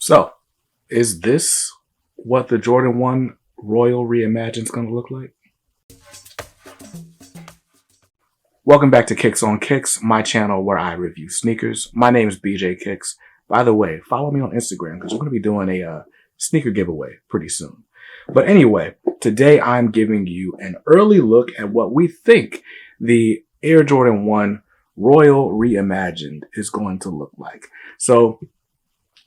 So, is this what the Jordan 1 Royal Reimagined is going to look like? Welcome back to Kicks on Kicks, my channel where I review sneakers. My name is BJ Kicks. By the way, follow me on Instagram because we're going to be doing a sneaker giveaway pretty soon. But anyway, today I'm giving you an early look at what we think the Air Jordan 1 Royal Reimagined is going to look like. So,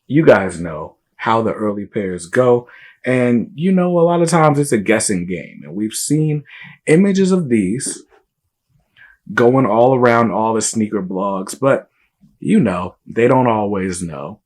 you guys know how the early pairs go. And you know, a lot of times it's a guessing game. And we've seen images of these going all around all the sneaker blogs, but you know, they don't always know.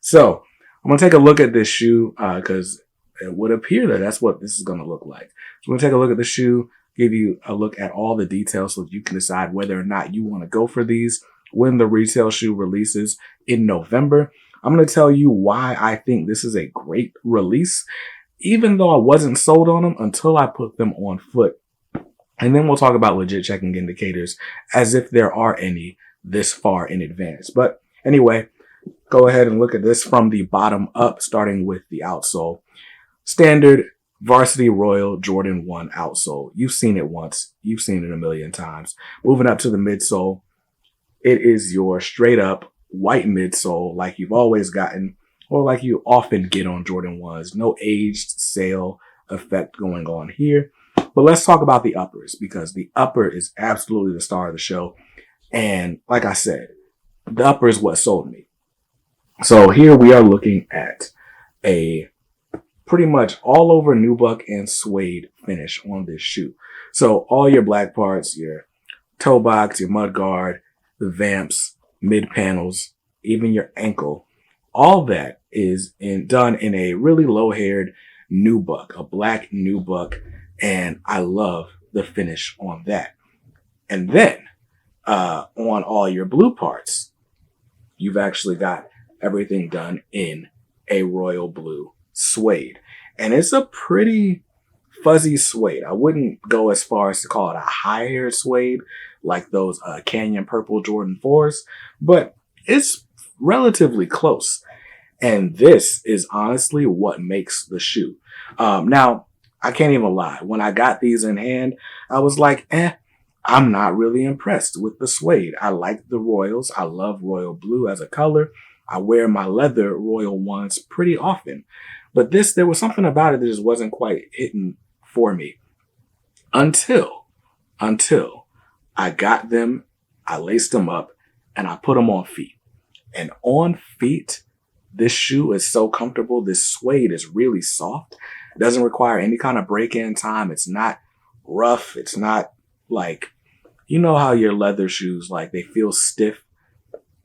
So I'm going to take a look at this shoe because it would appear that that's what this is going to look like. So I'm going to take a look at the shoe, give you a look at all the details so that you can decide whether or not you want to go for these when the retail shoe releases in November. I'm going to tell you why I think this is a great release, even though I wasn't sold on them until I put them on foot. And then we'll talk about legit checking indicators as if there are any this far in advance. But anyway, go ahead and look at this from the bottom up, starting with the outsole. Standard Varsity Royal Jordan 1 outsole. You've seen it once. You've seen it a million times. Moving up to the midsole, it is your straight up white midsole like you've always gotten or like you often get on Jordan 1s. No aged sale effect going on here. But let's talk about the uppers because the upper is absolutely the star of the show. And like I said, the upper is what sold me. So here we are looking at a pretty much all over nubuck and suede finish on this shoe. So all your black parts, your toe box, your mud guard, the vamps, mid panels, even your ankle, all that is done in a really low-haired nubuck, a black nubuck, and I love the finish on that. And then on all your blue parts, you've actually got everything done in a royal blue suede, and it's a pretty fuzzy suede. I wouldn't go as far as to call it a high-haired suede like those Canyon Purple Jordan 4s, but it's relatively close. And this is honestly what makes the shoe. Now, I can't even lie. When I got these in hand, I was like, I'm not really impressed with the suede. I like the Royals. I love royal blue as a color. I wear my leather Royal ones pretty often. But this, there was something about it that just wasn't quite hitting for me until I got them, I laced them up, and I put them on feet. And on feet, this shoe is so comfortable. This suede is really soft. It doesn't require any kind of break-in time. It's not rough. It's not like, you know how your leather shoes, like they feel stiff.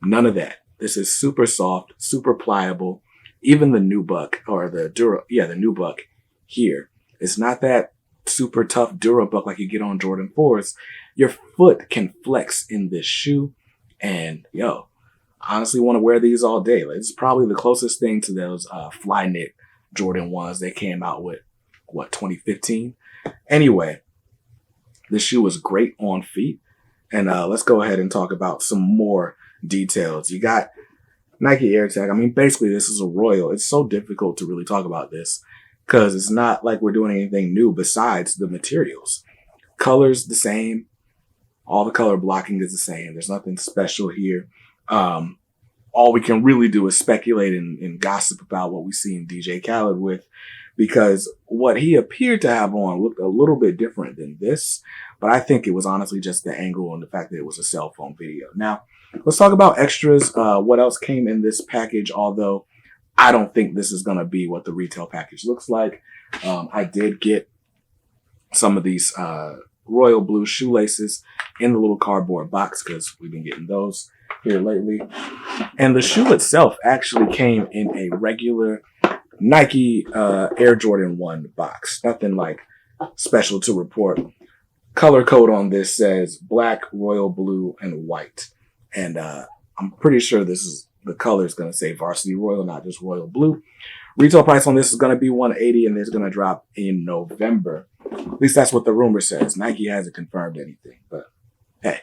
None of that. This is super soft, super pliable. Even the nubuck or the nubuck here, it's not that super tough Durabuck like you get on Jordan 4s. Your foot can flex in this shoe. And yo, I honestly want to wear these all day. Like, it's probably the closest thing to those fly knit Jordan 1s they came out with, 2015? Anyway, this shoe is great on feet. And let's go ahead and talk about some more details. You got Nike AirTag. I mean, basically, this is a Royal. It's so difficult to really talk about this because it's not like we're doing anything new besides the materials. Color's the same. All the color blocking is the same. There's nothing special here. All we can really do is speculate and gossip about what we see in DJ Khaled with, because what he appeared to have on looked a little bit different than this. But I think it was honestly just the angle and the fact that it was a cell phone video. Now, let's talk about extras. What else came in this package? Although I don't think this is going to be what the retail package looks like. I did get some of these royal blue shoelaces in the little cardboard box because we've been getting those here lately. And the shoe itself actually came in a regular Nike Air Jordan 1 box. Nothing like special to report. Color code on this says black, royal blue, and white. And I'm pretty sure this is the color is going to say Varsity Royal, not just royal blue. Retail price on this is going to be $180, and it's going to drop in November. At least that's what the rumor says. Nike hasn't confirmed anything, but hey.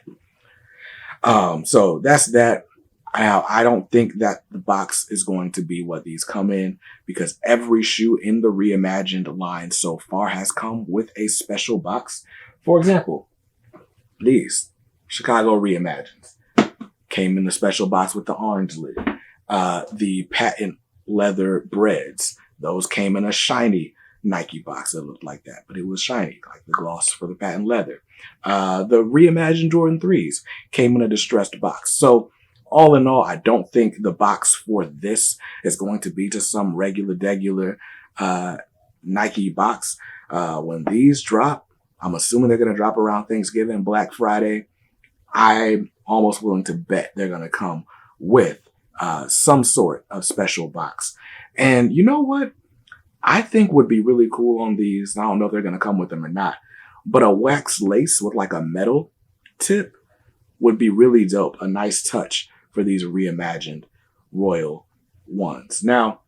So that's that. I don't think that the box is going to be what these come in, because every shoe in the Reimagined line so far has come with a special box. For example, these Chicago Reimagined came in the special box with the orange lid. The patent leather breads, those came in a shiny Nike box that looked like that, but it was shiny, like the gloss for the patent leather. The Reimagined Jordan 3s came in a distressed box. So all in all, I don't think the box for this is going to be just some regular Nike box. When these drop, I'm assuming they're going to drop around Thanksgiving, Black Friday. I'm almost willing to bet they're going to come with some sort of special box. And you know what? I think would be really cool on these. I don't know if they're going to come with them or not, but a wax lace with like a metal tip would be really dope. A nice touch for these Reimagined Royal ones. Now,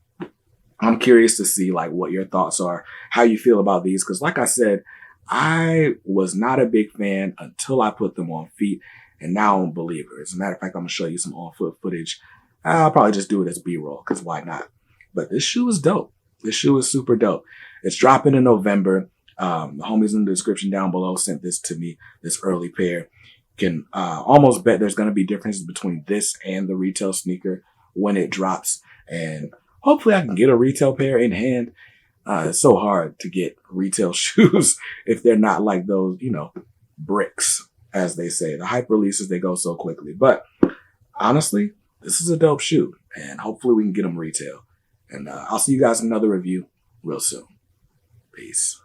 I'm curious to see like what your thoughts are, how you feel about these. Cause like I said, I was not a big fan until I put them on feet, and now I'm a believer. As a matter of fact, I'm gonna show you some on-foot footage. I'll probably just do it as B-roll, because why not? But this shoe is dope. This shoe is super dope. It's dropping in November. The homies in the description down below sent this to me, this early pair. Can almost bet there's going to be differences between this and the retail sneaker when it drops. And hopefully I can get a retail pair in hand. It's so hard to get retail shoes if they're not like those, you know, bricks, as they say. The hype releases, they go so quickly. But honestly, this is a dope shoe, and hopefully we can get them retail. And I'll see you guys in another review real soon. Peace.